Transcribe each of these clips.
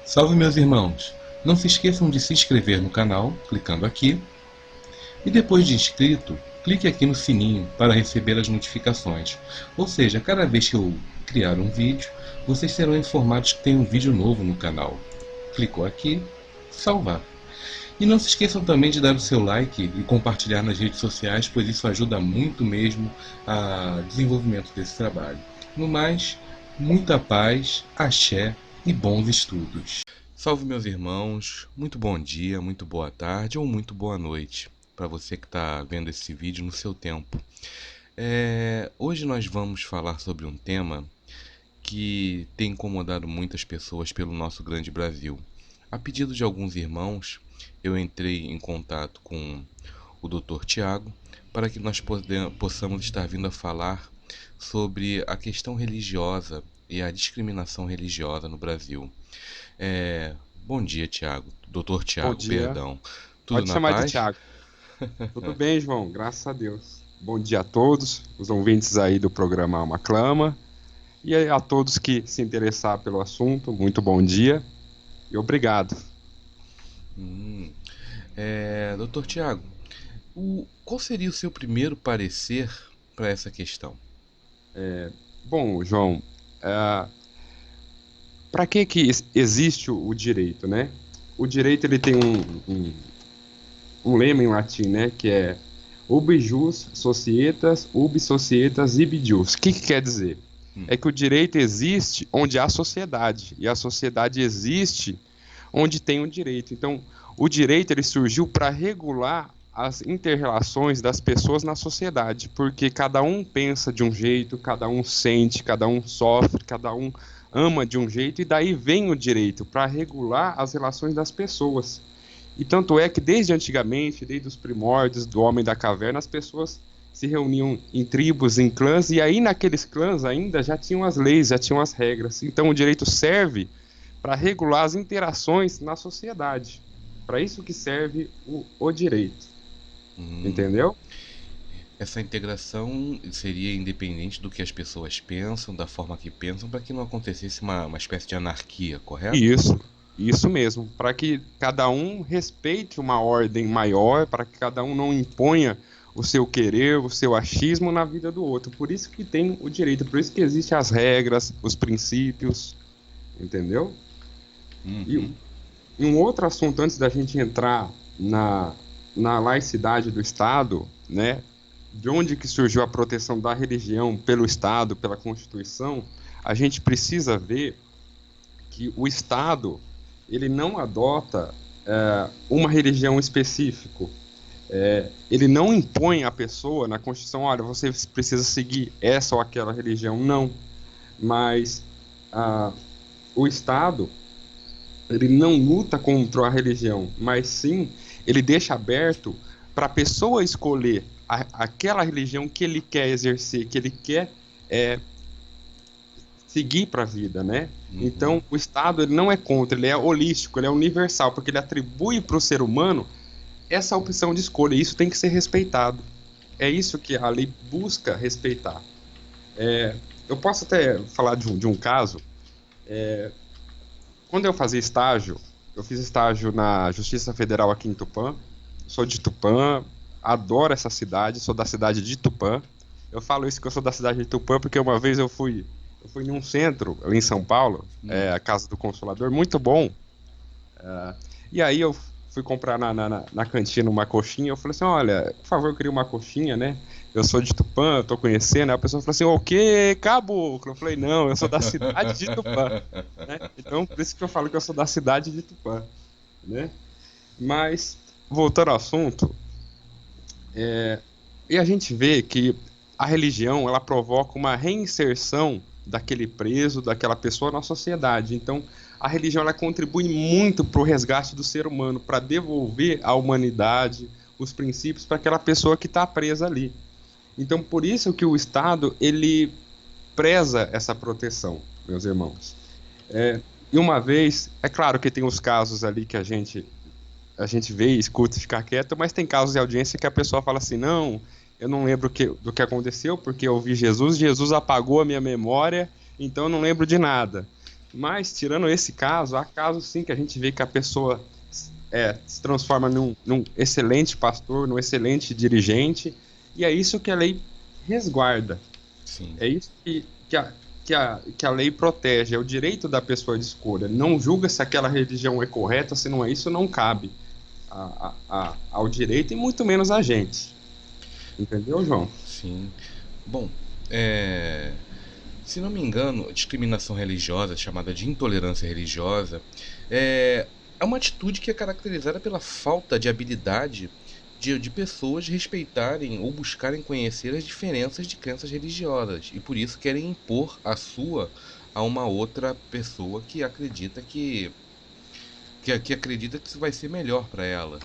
Salve, meus irmãos! Não se esqueçam de se inscrever no canal, clicando aqui. E depois de inscrito, clique aqui no sininho para receber as notificações. Ou seja, cada vez que eu criar um vídeo, vocês serão informados que tem um vídeo novo no canal. Clicou aqui, salvar. E não se esqueçam também de dar o seu like e compartilhar nas redes sociais, pois isso ajuda muito mesmo ao desenvolvimento desse trabalho. No mais, muita paz, axé e bons estudos. Salve, meus irmãos, muito bom dia, muito boa tarde ou muito boa noite para você que está vendo esse vídeo no seu tempo. Hoje nós vamos falar sobre um tema que tem incomodado muitas pessoas pelo nosso grande Brasil. A pedido de alguns irmãos, eu entrei em contato com o Dr. Tiago para que nós possamos estar vindo a falar sobre a questão religiosa e a discriminação religiosa no Brasil. Bom dia, Tiago. Dr. Tiago, Bom dia. perdão. Tudo Pode na chamar paz? de Tiago. Tudo bem, João? Graças a Deus. Bom dia a todos, os ouvintes aí do programa Alma Clama. E a todos que se interessar pelo assunto, muito bom dia e obrigado. Dr. Tiago, qual seria o seu primeiro parecer para essa questão? Bom, João, para que existe o direito, né? O direito ele tem um lema em latim, né? Que é ubi jus societas, ubi societas ibi jus. O que quer dizer? É que o direito existe onde há sociedade, e a sociedade existe onde tem o direito. Então, o direito ele surgiu para regular as inter-relações das pessoas na sociedade, porque cada um pensa de um jeito, cada um sente, cada um sofre, cada um ama de um jeito, e daí vem o direito para regular as relações das pessoas. E tanto é que desde antigamente, desde os primórdios do homem da caverna, as pessoas se reuniam em tribos, em clãs, e aí naqueles clãs ainda já tinham as leis, já tinham as regras. Então o direito serve para regular as interações na sociedade. Para isso que serve o direito. Entendeu? Essa integração seria independente do que as pessoas pensam, da forma que pensam, para que não acontecesse uma espécie de anarquia, correto? Isso mesmo. Para que cada um respeite uma ordem maior, para que cada um não imponha o seu querer, o seu achismo na vida do outro. Por isso que tem o direito, por isso que existem as regras, os princípios, entendeu? E um outro assunto, antes da gente entrar na laicidade do Estado, né? De onde que surgiu a proteção da religião pelo Estado, pela Constituição, a gente precisa ver que o Estado ele não adota uma religião específica. Ele não impõe à pessoa na Constituição, olha, você precisa seguir essa ou aquela religião, não. Mas o Estado ele não luta contra a religião, mas sim ele deixa aberto para a pessoa escolher aquela religião que ele quer exercer, que ele quer seguir para a vida, né? Então, o Estado ele não é contra, ele é holístico, ele é universal, porque ele atribui para o ser humano essa opção de escolha, e isso tem que ser respeitado. É isso que a lei busca respeitar. Eu posso até falar de um caso. Quando eu fazia estágio, eu fiz estágio na Justiça Federal aqui em Tupã. Sou de Tupã, adoro essa cidade, sou da cidade de Tupã. Eu falo isso que eu sou da cidade de Tupã porque uma vez eu fui em um centro ali em São Paulo, a Casa do Consolador, muito bom. E aí eu fui comprar na cantina uma coxinha. Eu falei assim, olha, por favor, eu queria uma coxinha, né? Eu sou de Tupã, eu tô conhecendo. Aí a pessoa falou assim, o quê, caboclo? Eu falei, não, eu sou da cidade de Tupã. Né? Então, por isso que eu falo que eu sou da cidade de Tupã. Né? Mas, voltando ao assunto, e a gente vê que a religião, ela provoca uma reinserção daquele preso, daquela pessoa na sociedade. Então, a religião ela contribui muito para o resgate do ser humano, para devolver à humanidade os princípios para aquela pessoa que está presa ali. Então, por isso que o Estado ele despreza essa proteção, meus irmãos. E uma vez, é claro que tem os casos ali que a gente vê, escuta e fica quieto, mas tem casos de audiência que a pessoa fala assim, não, eu não lembro do que aconteceu, porque eu vi Jesus apagou a minha memória, então eu não lembro de nada. Mas, tirando esse caso, há casos sim que a gente vê que a pessoa se transforma num excelente pastor, num excelente dirigente, e é isso que a lei resguarda. Sim. É isso que a lei protege, é o direito da pessoa de escolha. Não julga se aquela religião é correta, se não é isso, não cabe ao direito e muito menos a gente. Entendeu, João? Sim. Bom, se não me engano, a discriminação religiosa, chamada de intolerância religiosa, é uma atitude que é caracterizada pela falta de habilidade de pessoas respeitarem ou buscarem conhecer as diferenças de crenças religiosas e por isso querem impor a sua a uma outra pessoa que acredita que acredita que isso vai ser melhor para ela.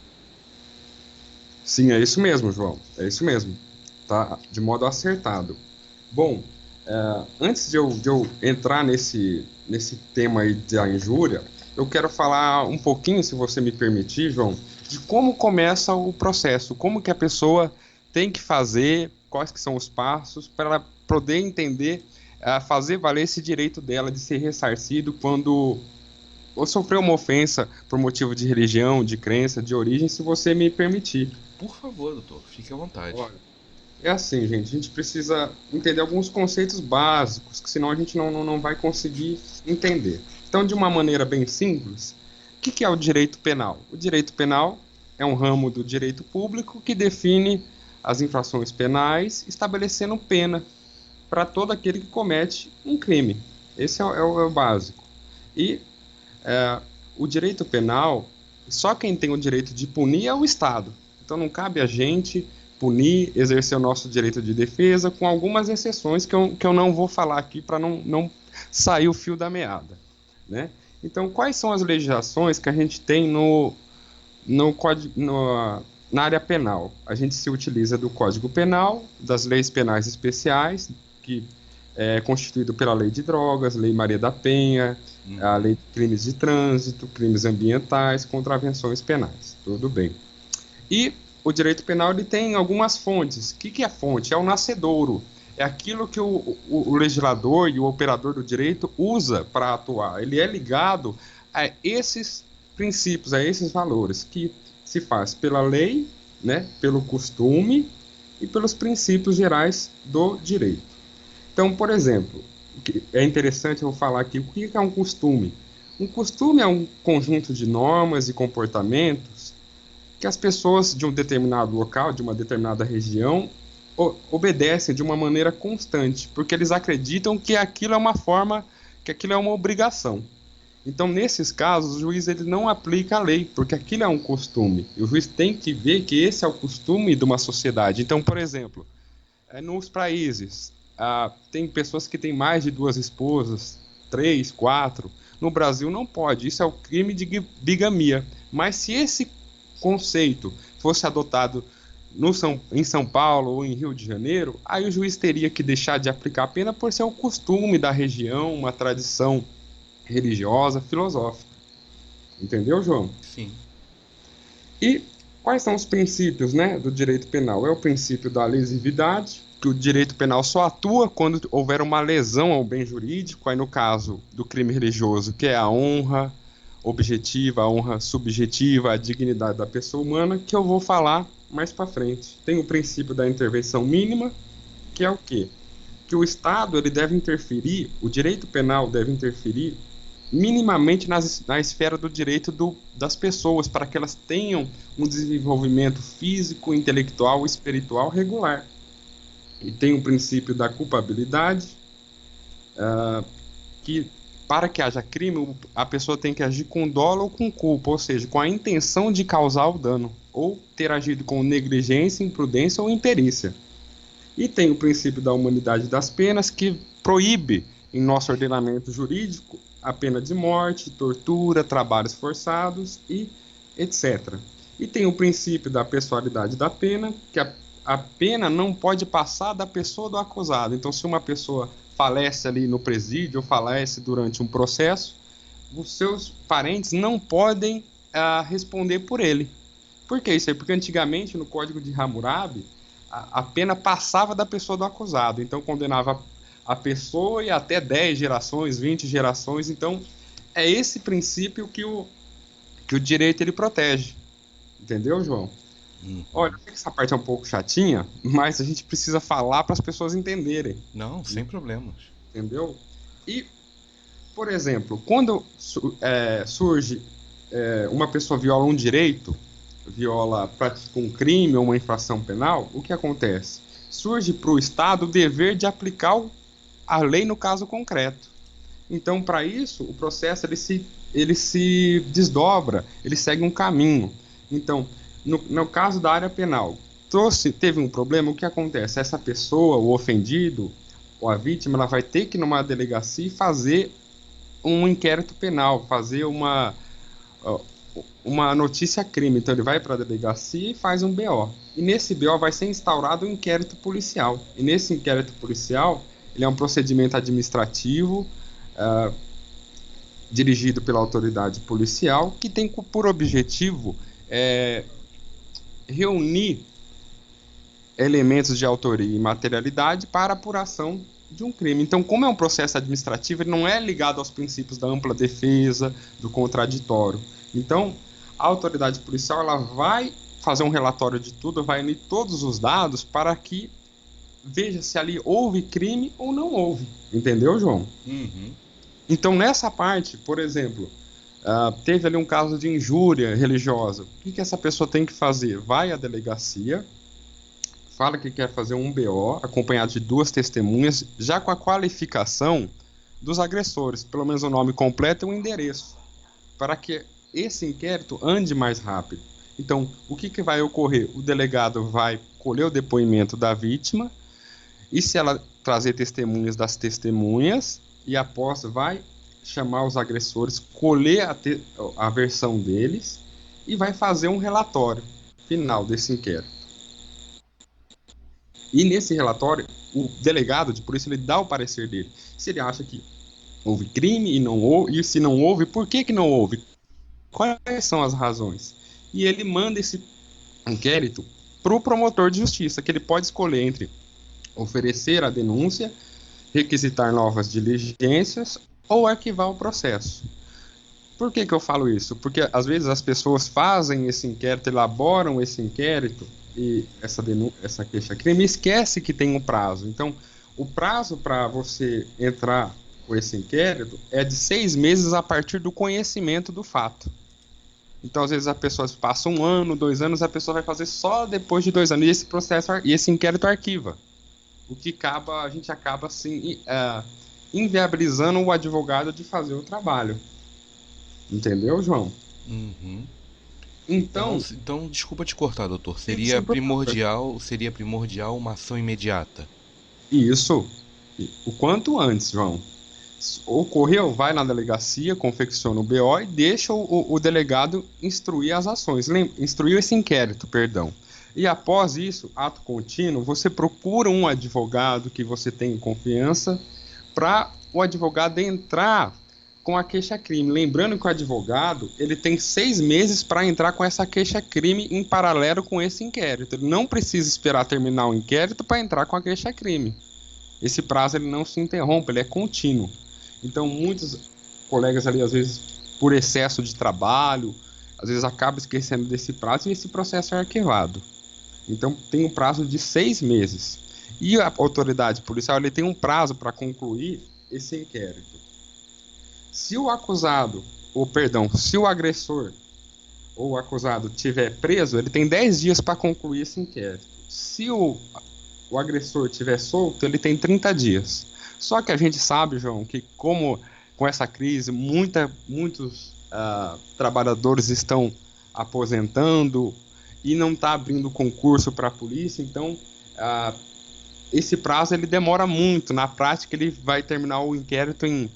Sim, é isso mesmo, João. É isso mesmo. Tá de modo acertado. Bom, antes de eu entrar nesse tema aí da injúria, eu quero falar um pouquinho, se você me permitir, João, de como começa o processo, como que a pessoa tem que fazer, quais que são os passos para ela poder entender, fazer valer esse direito dela de ser ressarcido quando ou sofreu uma ofensa por motivo de religião, de crença, de origem, se você me permitir. Por favor, doutor, fique à vontade. Olha, é assim, gente, a gente precisa entender alguns conceitos básicos, que senão a gente não vai conseguir entender. Então, de uma maneira bem simples, o que é o direito penal? O direito penal é um ramo do direito público que define as infrações penais, estabelecendo pena para todo aquele que comete um crime. Esse é o básico. E o direito penal, só quem tem o direito de punir é o Estado. Então não cabe a gente punir, exercer o nosso direito de defesa, com algumas exceções que eu não vou falar aqui para não sair o fio da meada, né? Então, quais são as legislações que a gente tem na área penal? A gente se utiliza do Código Penal, das leis penais especiais, que é constituído pela Lei de Drogas, Lei Maria da Penha, a Lei de Crimes de Trânsito, crimes ambientais, contravenções penais. Tudo bem. E o direito penal ele tem algumas fontes. O que é fonte? É o nascedouro. É aquilo que o legislador e o operador do direito usa para atuar. Ele é ligado a esses princípios, a esses valores, que se faz pela lei, né, pelo costume e pelos princípios gerais do direito. Então, por exemplo, é interessante eu falar aqui o que é um costume. Um costume é um conjunto de normas e comportamentos que as pessoas de um determinado local, de uma determinada região, obedecem de uma maneira constante, porque eles acreditam que aquilo é uma forma, que aquilo é uma obrigação. Então, nesses casos, o juiz ele não aplica a lei, porque aquilo é um costume. E o juiz tem que ver que esse é o costume de uma sociedade. Então, por exemplo, nos países, tem pessoas que têm mais de 2 esposas, 3, 4. No Brasil não pode, isso é o crime de bigamia. Mas se esse conceito fosse adotado em São Paulo ou em Rio de Janeiro, aí o juiz teria que deixar de aplicar a pena por ser um costume da região, uma tradição religiosa, filosófica. Entendeu, João? Sim. E quais são os princípios, né, do direito penal? É o princípio da lesividade, que o direito penal só atua quando houver uma lesão ao bem jurídico, aí no caso do crime religioso, que é a honra objetiva, a honra subjetiva, a dignidade da pessoa humana, que eu vou falar mais para frente. Tem o princípio da intervenção mínima, que é o quê? Que o Estado ele deve interferir, o direito penal deve interferir minimamente na esfera do direito das pessoas, para que elas tenham um desenvolvimento físico, intelectual e espiritual regular. E tem o princípio da culpabilidade, que para que haja crime, a pessoa tem que agir com dolo ou com culpa, ou seja, com a intenção de causar o dano, ou ter agido com negligência, imprudência ou imperícia. E tem o princípio da humanidade das penas, que proíbe, em nosso ordenamento jurídico, a pena de morte, tortura, trabalhos forçados e etc. E tem o princípio da pessoalidade da pena, que a pena não pode passar da pessoa do acusado. Então, se uma pessoa falece ali no presídio ou falece durante um processo, os seus parentes não podem responder por ele. Por que isso aí? Porque antigamente, no Código de Hammurabi, a pena passava da pessoa do acusado. Então, condenava a pessoa e até 10 gerações, 20 gerações. Então, é esse princípio que o direito ele protege. Entendeu, João? Olha, eu sei que essa parte é um pouco chatinha, mas a gente precisa falar para as pessoas entenderem. Não, sem problemas. Entendeu? E, por exemplo, quando surge uma pessoa viola um direito, pratica um crime ou uma infração penal, o que acontece? Surge para o Estado o dever de aplicar a lei no caso concreto. Então, para isso, o processo ele se desdobra, ele segue um caminho. Então, no caso da área penal, teve um problema, o que acontece? Essa pessoa, o ofendido, ou a vítima, ela vai ter que ir numa delegacia e fazer um inquérito penal, fazer uma notícia crime. Então ele vai para a delegacia e faz um BO. E nesse BO vai ser instaurado um inquérito policial. E nesse inquérito policial, ele é um procedimento administrativo dirigido pela autoridade policial que tem por objetivo reunir elementos de autoria e materialidade para apuração de um crime. Então, como é um processo administrativo, ele não é ligado aos princípios da ampla defesa, do contraditório. Então, a autoridade policial ela vai fazer um relatório de tudo, vai unir todos os dados para que veja se ali houve crime ou não houve. Entendeu, João? Uhum. Então, nessa parte, por exemplo, teve ali um caso de injúria religiosa. O que essa pessoa tem que fazer? Vai à delegacia, fala que quer fazer um BO, acompanhado de 2 testemunhas, já com a qualificação dos agressores, pelo menos o nome completo e o endereço, para que esse inquérito ande mais rápido. Então, o que vai ocorrer? O delegado vai colher o depoimento da vítima, e se ela trazer testemunhas das testemunhas, e após vai chamar os agressores, colher a versão deles, e vai fazer um relatório final desse inquérito. E nesse relatório, o delegado de polícia ele dá o parecer dele. Se ele acha que houve crime e não houve, e se não houve, por que não houve? Quais são as razões? E ele manda esse inquérito para o promotor de justiça, que ele pode escolher entre oferecer a denúncia, requisitar novas diligências ou arquivar o processo. Por que eu falo isso? Porque às vezes as pessoas fazem esse inquérito, elaboram esse inquérito e essa queixa-crime esquece que tem um prazo. Então, o prazo para você entrar com esse inquérito é de 6 meses a partir do conhecimento do fato. Então, às vezes, a pessoa passa 1 ano, 2 anos, a pessoa vai fazer só depois de 2 anos. E esse inquérito arquiva. O que a gente acaba assim, inviabilizando o advogado de fazer o trabalho. Entendeu, João? Uhum. Então, desculpa te cortar, doutor. Seria primordial uma ação imediata. Isso. O quanto antes, João. Ocorreu, vai na delegacia, confecciona o BO e deixa o delegado instruir as ações. Instruir esse inquérito, perdão. E após isso, ato contínuo, você procura um advogado que você tenha confiança para o advogado entrar com a queixa-crime. Lembrando que o advogado ele tem 6 meses para entrar com essa queixa-crime em paralelo com esse inquérito. Ele não precisa esperar terminar o inquérito para entrar com a queixa-crime. Esse prazo ele não se interrompe, ele é contínuo. Então, muitos colegas ali, às vezes, por excesso de trabalho, às vezes acabam esquecendo desse prazo e esse processo é arquivado. Então, tem um prazo de 6 meses. E a autoridade policial ele tem um prazo para concluir esse inquérito. Se o agressor ou o acusado estiver preso, ele tem 10 dias para concluir esse inquérito. Se o agressor estiver solto, ele tem 30 dias. Só que a gente sabe, João, que como com essa crise, muitos trabalhadores estão aposentando e não está abrindo concurso para a polícia, então esse prazo ele demora muito. Na prática, ele vai terminar o inquérito em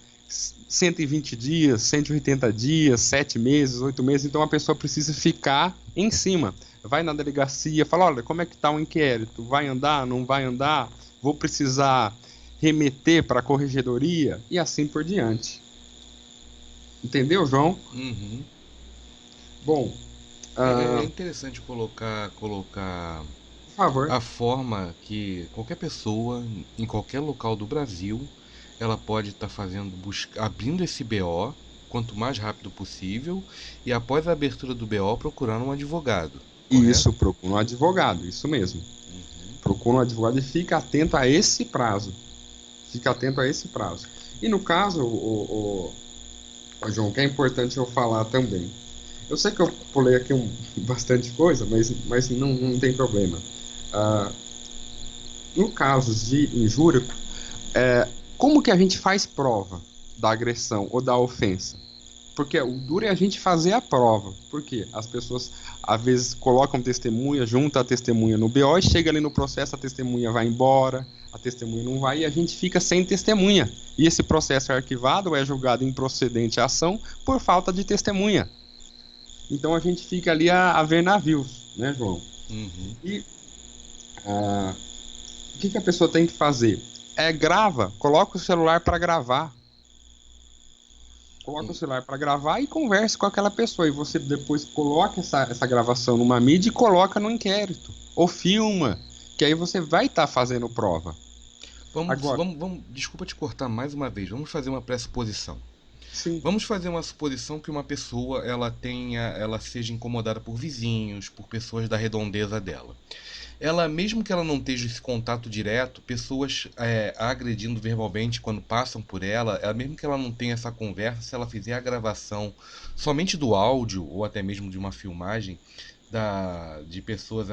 120 dias, 180 dias, 7 meses, 8 meses. Então a pessoa precisa ficar em cima. Vai na delegacia, fala, olha, como é que está o inquérito? Vai andar, não vai andar? Vou precisar remeter para a corregedoria e assim por diante. Entendeu, João? Uhum. Bom, É interessante colocar por favor. a forma que qualquer pessoa, em qualquer local do Brasil, ela pode estar fazendo, abrindo esse BO quanto mais rápido possível e após a abertura do BO procurando um advogado, E correto? isso, procura um advogado, isso mesmo. Procura um advogado e fica atento a esse prazo. Fica atento a esse prazo. E no caso, João, que é importante eu falar também. Eu sei que eu pulei aqui bastante coisa, mas não tem problema. Ah, no caso de injúria, como que a gente faz prova da agressão ou da ofensa? Porque o duro é a gente fazer a prova. Porque as pessoas, às vezes, colocam testemunha, junta a testemunha no BO e chega ali no processo, a testemunha vai embora, a testemunha não vai e a gente fica sem testemunha. E esse processo é arquivado ou é julgado improcedente a ação por falta de testemunha. Então a gente fica ali a ver navios, né, João? Uhum. E o que a pessoa tem que fazer? Grava, coloca o celular para gravar. Coloca o celular para gravar e converse com aquela pessoa. E você depois coloca essa gravação numa mídia e coloca no inquérito. Ou filma, que aí você vai estar fazendo prova. Agora, Desculpa te cortar mais uma vez. Vamos fazer uma pressuposição. sim, Vamos fazer uma suposição que uma pessoa ela seja incomodada por vizinhos, por pessoas da redondeza dela. Ela, mesmo que ela não esteja esse contato direto, pessoas a agredindo verbalmente quando passam por ela, mesmo que ela não tenha essa conversa, se ela fizer a gravação somente do áudio ou até mesmo de uma filmagem de pessoas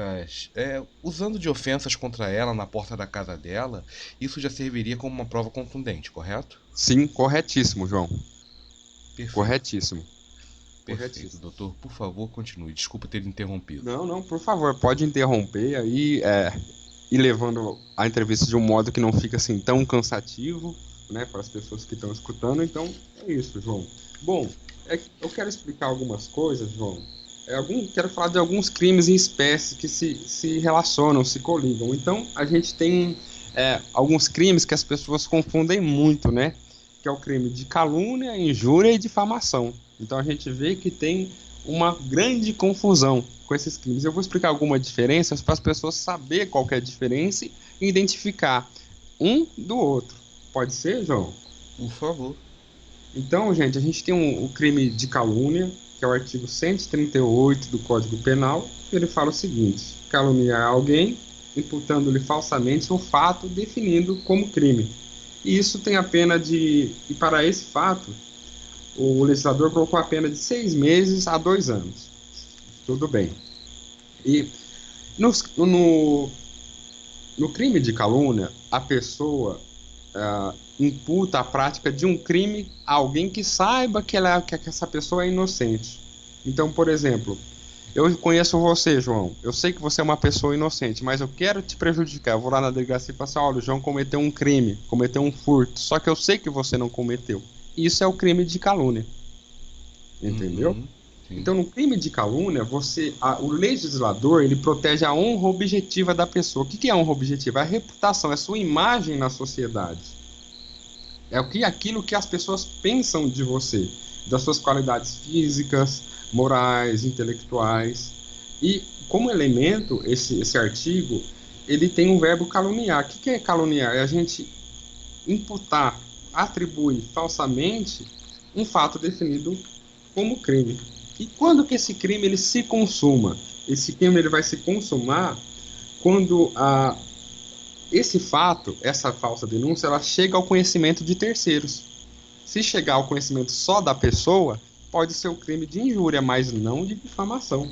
usando de ofensas contra ela na porta da casa dela, isso já serviria como uma prova contundente, correto? sim, corretíssimo, João. Perfeito. Corretíssimo. Perfeito, doutor. Por favor, continue. Desculpa ter interrompido. Não, por favor, pode interromper aí, ir levando a entrevista de um modo que não fica assim tão cansativo, né, para as pessoas que estão escutando. Então, é isso, João. Bom, eu quero explicar algumas coisas, João. Quero falar de alguns crimes em espécie que se relacionam, se coligam. Então, a gente tem alguns crimes que as pessoas confundem muito, né? Que é o crime de calúnia, injúria e difamação. Então, a gente vê que tem uma grande confusão com esses crimes. Eu vou explicar algumas diferenças para as pessoas saberem qual que é a diferença e identificar um do outro. Pode ser, João? Por favor. Então, gente, a gente tem o crime de calúnia, que é o artigo 138 do Código Penal. Ele fala o seguinte: caluniar alguém, imputando-lhe falsamente um fato definido como crime. E isso tem a pena de... E para esse fato, o legislador colocou a pena de 6 meses a 2 anos. Tudo bem. E no crime de calúnia, a pessoa imputa a prática de um crime a alguém que saiba que essa pessoa é inocente. Então, por exemplo, eu conheço você, João. Eu sei que você é uma pessoa inocente, mas eu quero te prejudicar. Eu vou lá na delegacia e falo assim: olha, o João cometeu um crime, cometeu um furto. Só que eu sei que você não cometeu. Isso é o crime de calúnia. Entendeu? Uhum, então, no crime de calúnia, o legislador ele protege a honra objetiva da pessoa. O que é a honra objetiva? É a reputação, é a sua imagem na sociedade. É aquilo que as pessoas pensam de você, das suas qualidades físicas, morais, intelectuais. E, como elemento, esse artigo, ele tem um verbo caluniar. O que é caluniar? É a gente imputar, atribuir falsamente um fato definido como crime. E quando que esse crime ele se consuma? Esse crime ele vai se consumar quando esse fato, essa falsa denúncia, ela chega ao conhecimento de terceiros. Se chegar ao conhecimento só da pessoa, pode ser o crime de injúria, mas não de difamação.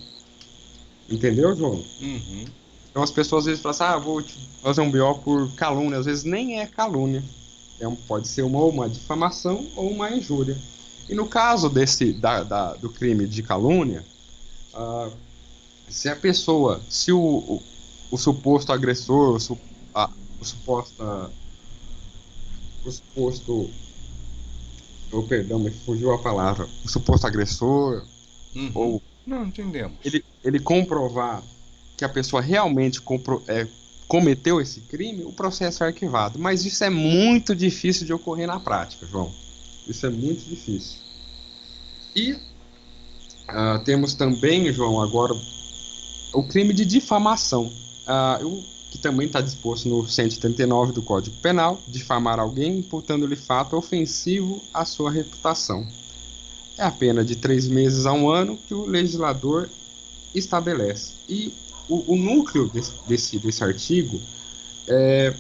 Entendeu, João? uhum. Então as pessoas às vezes falam assim: vou fazer um BO por calúnia. Às vezes nem é calúnia. Pode ser uma difamação ou uma injúria. E no caso do crime de calúnia, se a pessoa, se o suposto agressor, o suposto, perdão, me fugiu a palavra, o suposto agressor, Uhum. Não, entendemos. ele comprovar que a pessoa realmente cometeu esse crime, o processo é arquivado. Mas isso é muito difícil de ocorrer na prática, João. Isso é muito difícil. E temos também, João, agora o crime de difamação, que também está disposto no 139 do Código Penal, difamar alguém imputando-lhe fato ofensivo à sua reputação. É a pena de 3 meses a 1 ano que o legislador estabelece. E o núcleo desse artigo é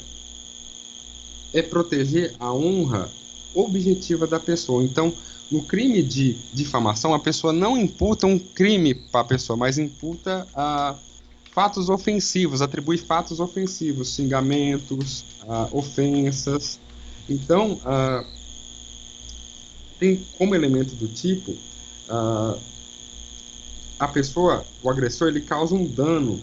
proteger a honra objetiva da pessoa. Então, no crime de difamação, a pessoa não imputa um crime para a pessoa, mas imputa fatos ofensivos, atribui fatos ofensivos, xingamentos, ofensas. Então, tem como elemento do tipo, a pessoa, o agressor, ele causa um dano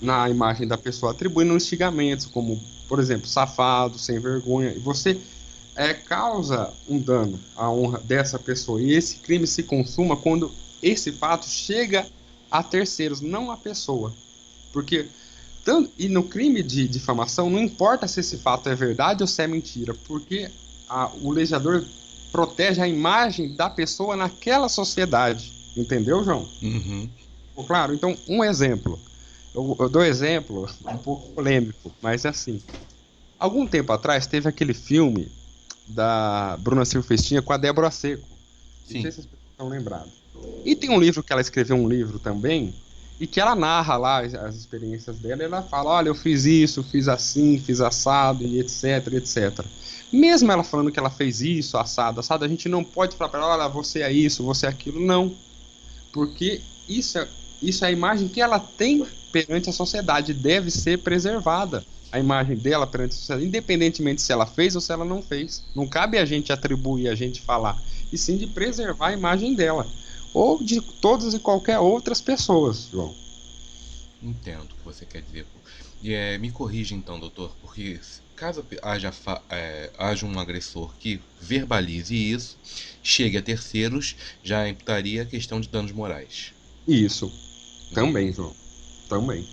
na imagem da pessoa, atribuindo xingamentos, como, por exemplo, safado, sem vergonha, e você causa um dano à honra dessa pessoa, e esse crime se consuma quando esse fato chega a terceiros, não a pessoa. Porque, e no crime de difamação, não importa se esse fato é verdade ou se é mentira, porque o legislador protege a imagem da pessoa naquela sociedade. Entendeu, João? Uhum. Claro, então, um exemplo. Eu dou exemplo um pouco polêmico, mas é assim. Algum tempo atrás, teve aquele filme da Bruna Surfistinha com a Débora Seco. Sim. Não sei se as pessoas estão lembradas. E tem um livro que ela escreveu, um livro também, e que ela narra lá as experiências dela, e ela fala, olha, eu fiz isso, fiz assim, fiz assado, e etc, etc. Mesmo ela falando que ela fez isso, assado, a gente não pode falar para ela, olha, você é isso, você é aquilo, não. Porque isso é a imagem que ela tem perante a sociedade, deve ser preservada. A imagem dela perante a sociedade, independentemente se ela fez ou se ela não fez. Não cabe a gente atribuir, a gente falar, e sim de preservar a imagem dela. Ou de todas e qualquer outras pessoas, João. Entendo o que você quer dizer. Me corrija então, doutor, porque caso haja um agressor que verbalize isso, chegue a terceiros, já imputaria a questão de danos morais. Isso. Também, João. Também.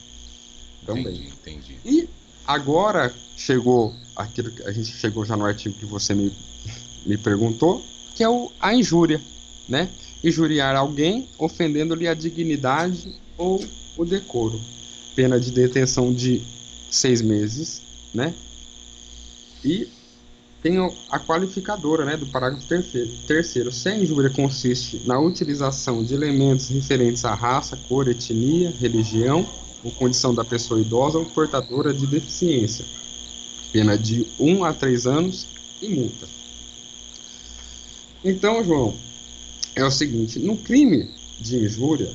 Entendi. E agora chegou aquilo que a gente chegou já no artigo que você me perguntou, que é a injúria, né? Injuriar alguém ofendendo-lhe a dignidade ou o decoro. Pena de detenção de 6 meses, né? E tem a qualificadora, né, do parágrafo terceiro. Se a injúria consiste na utilização de elementos referentes à raça, cor, etnia, religião ou condição da pessoa idosa ou portadora de deficiência. Pena de 1 a 3 anos e multa. Então, João, é o seguinte, no crime de injúria,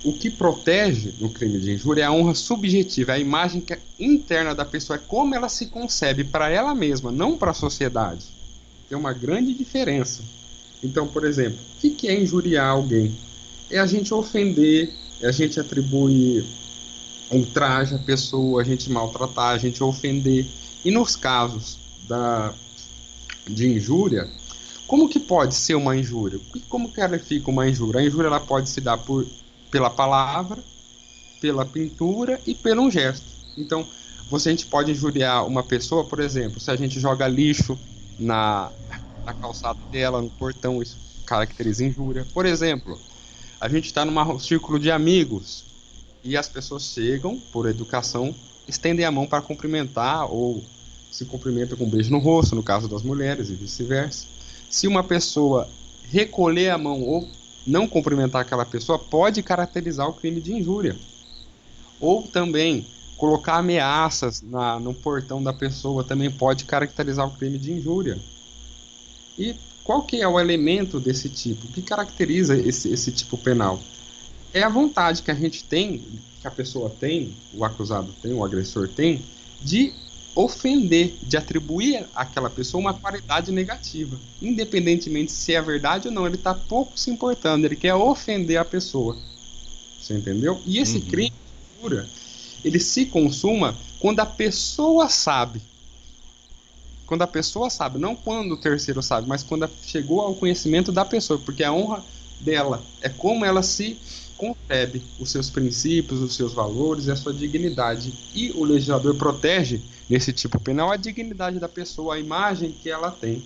o que protege no crime de injúria é a honra subjetiva, a imagem interna da pessoa, é como ela se concebe para ela mesma, não para a sociedade. Tem uma grande diferença. Então, por exemplo, o que é injuriar alguém? É a gente ofender, é a gente atribuir ultraje à pessoa, a gente maltratar, a gente ofender. E nos casos de injúria, como que pode ser uma injúria? Como que ela fica uma injúria? A injúria ela pode se dar pela palavra, pela pintura e por um gesto. Então, a gente pode injuriar uma pessoa, por exemplo, se a gente joga lixo na calçada dela, no portão, isso caracteriza injúria. Por exemplo, a gente está num círculo de amigos e as pessoas chegam, por educação, estendem a mão para cumprimentar ou se cumprimenta com um beijo no rosto, no caso das mulheres e vice-versa. Se uma pessoa recolher a mão ou não cumprimentar aquela pessoa, pode caracterizar o crime de injúria. Ou também colocar ameaças no portão da pessoa também pode caracterizar o crime de injúria. E qual que é o elemento desse tipo? O que caracteriza esse tipo penal? É a vontade que a gente tem, que a pessoa tem, o acusado tem, o agressor tem, de ofender, de atribuir àquela pessoa uma qualidade negativa. Independentemente se é verdade ou não, ele está pouco se importando, ele quer ofender a pessoa. Você entendeu? E esse crime de injúria, ele se consuma quando a pessoa sabe. Quando a pessoa sabe, não quando o terceiro sabe, mas quando chegou ao conhecimento da pessoa, porque a honra dela é como ela se concebe os seus princípios, os seus valores e a sua dignidade. E o legislador protege, nesse tipo penal, a dignidade da pessoa, a imagem que ela tem.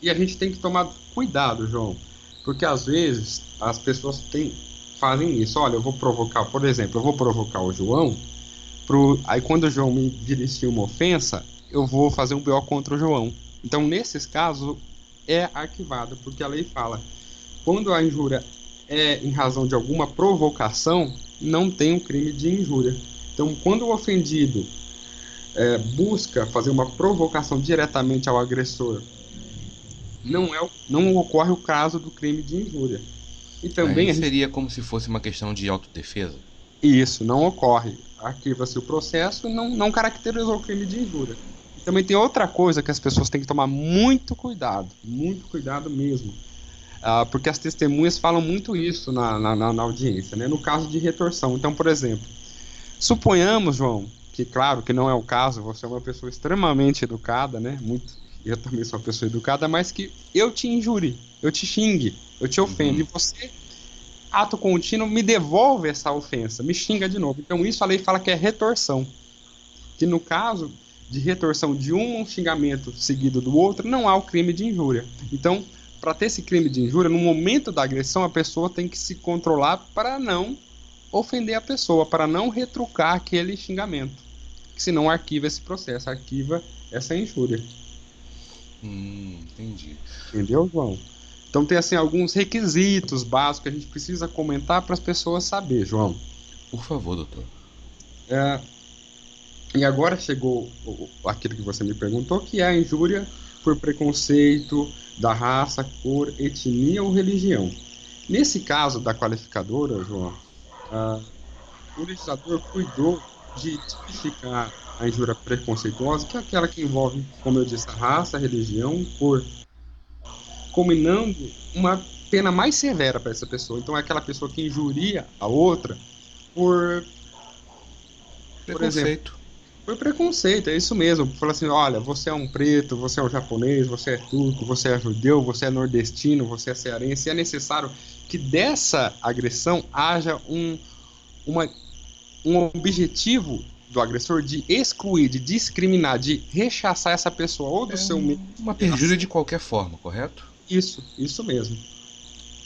E a gente tem que tomar cuidado, João, porque às vezes as pessoas fazem isso. Olha, eu vou provocar, por exemplo, eu vou provocar o João, aí quando o João me dirigir uma ofensa, eu vou fazer um BO contra o João. Então, nesses casos, é arquivado, porque a lei fala, quando a injúria é em razão de alguma provocação, não tem um crime de injúria. Então, quando o ofendido busca fazer uma provocação diretamente ao agressor, não ocorre o caso do crime de injúria. E também Aí seria como se fosse uma questão de autodefesa? Isso, não ocorre. Arquiva-se o processo e não caracterizou o crime de injúria. E também tem outra coisa que as pessoas têm que tomar muito cuidado mesmo. Porque as testemunhas falam muito isso na audiência, né? No caso de retorção. Então, por exemplo, suponhamos, João, que claro que não é o caso, você é uma pessoa extremamente educada, né? Eu também sou uma pessoa educada, mas que eu te injure, eu te xingue, eu te ofendo, e você, ato contínuo, me devolve essa ofensa, me xinga de novo. Então isso a lei fala que é retorção. Que no caso de retorção de um xingamento seguido do outro, não há o crime de injúria. Então, para ter esse crime de injúria, no momento da agressão, a pessoa tem que se controlar para não ofender a pessoa, para não retrucar aquele xingamento. Senão arquiva esse processo, arquiva essa injúria. Entendi. Entendeu, João? Então tem assim alguns requisitos básicos que a gente precisa comentar para as pessoas saber, João. Por favor, doutor. E agora chegou aquilo que você me perguntou, que é a injúria por preconceito da raça, cor, etnia ou religião. Nesse caso da qualificadora, João, o legislador cuidou de tipificar a injúria preconceituosa, que é aquela que envolve, como eu disse, a raça, a religião, cor, combinando uma pena mais severa para essa pessoa. Então é aquela pessoa que injuria a outra por Preconceito. Por preconceito, é isso mesmo. Fala assim, olha, você é um preto, você é um japonês, você é turco, você é judeu, você é nordestino, você é cearense. É necessário que dessa agressão haja um objetivo do agressor de excluir, de discriminar, de rechaçar essa pessoa ou do seu meio. Uma perjúria de qualquer forma, correto? Isso mesmo.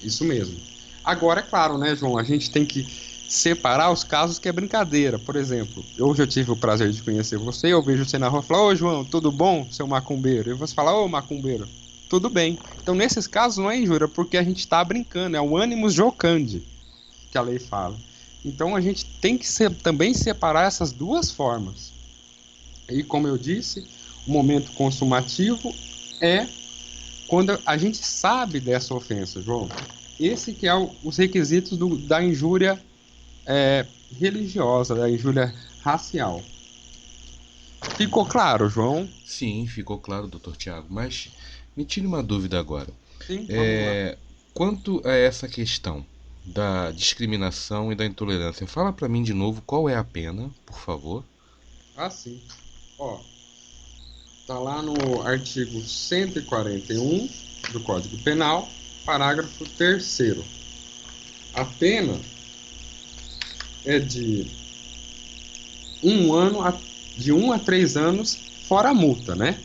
Isso mesmo. Agora, é claro, né, João, a gente tem que separar os casos que é brincadeira. Por exemplo, hoje eu tive o prazer de conhecer você, eu vejo você na rua e falo, ô João, tudo bom, seu macumbeiro? E você fala, ô macumbeiro, tudo bem. Então, nesses casos não é injúria, porque a gente está brincando, é o animus jocandi que a lei fala. Então, a gente tem que também separar essas duas formas. E, como eu disse, o momento consumativo é quando a gente sabe dessa ofensa, João. Esse que é os requisitos da injúria religiosa, da injúria racial. Ficou claro, João? Sim, ficou claro, doutor Tiago. Mas me tire uma dúvida agora. Sim, vamos lá. Quanto a essa questão da discriminação e da intolerância, fala para mim de novo qual é a pena, por favor. Sim. Tá lá no artigo 141 do Código Penal, parágrafo 3º. A pena é de 1 a 3 anos, fora a multa, né?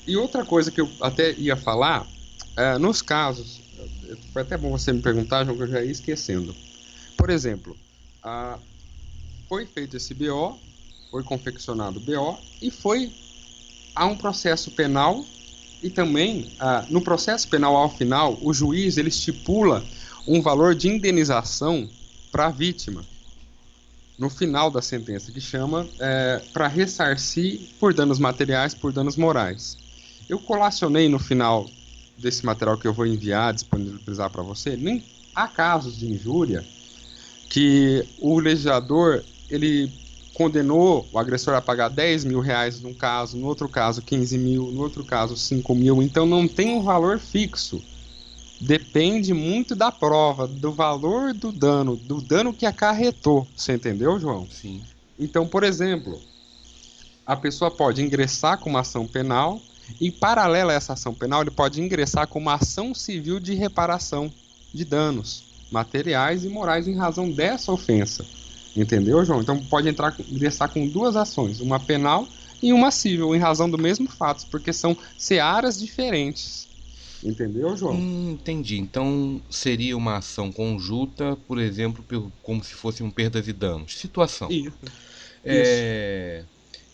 E outra coisa que eu até ia falar, nos casos, foi até bom você me perguntar, João, que eu já ia esquecendo. Por exemplo, foi feito esse BO, foi confeccionado o BO e há um processo penal e também, no processo penal ao final, o juiz ele estipula um valor de indenização para a vítima no final da sentença, que chama para ressarcir por danos materiais, por danos morais. Eu colacionei no final desse material que eu vou enviar, disponibilizar para você, nem há casos de injúria que o legislador ele condenou o agressor a pagar 10 mil reais num caso, no outro caso 15 mil, no outro caso 5 mil, então não tem um valor fixo. Depende muito da prova, do valor do dano que acarretou. Você entendeu, João? Sim. Então, por exemplo, a pessoa pode ingressar com uma ação penal e, paralela a essa ação penal, ele pode ingressar com uma ação civil de reparação de danos. materiais e morais em razão dessa ofensa. Entendeu, João? Então pode ingressar com duas ações, uma penal e uma civil, em razão do mesmo fato, porque são searas diferentes. Entendeu, João? Entendi. Então seria uma ação conjunta, por exemplo, como se fosse um perdas e danos. Situação. Isso. Isso. É,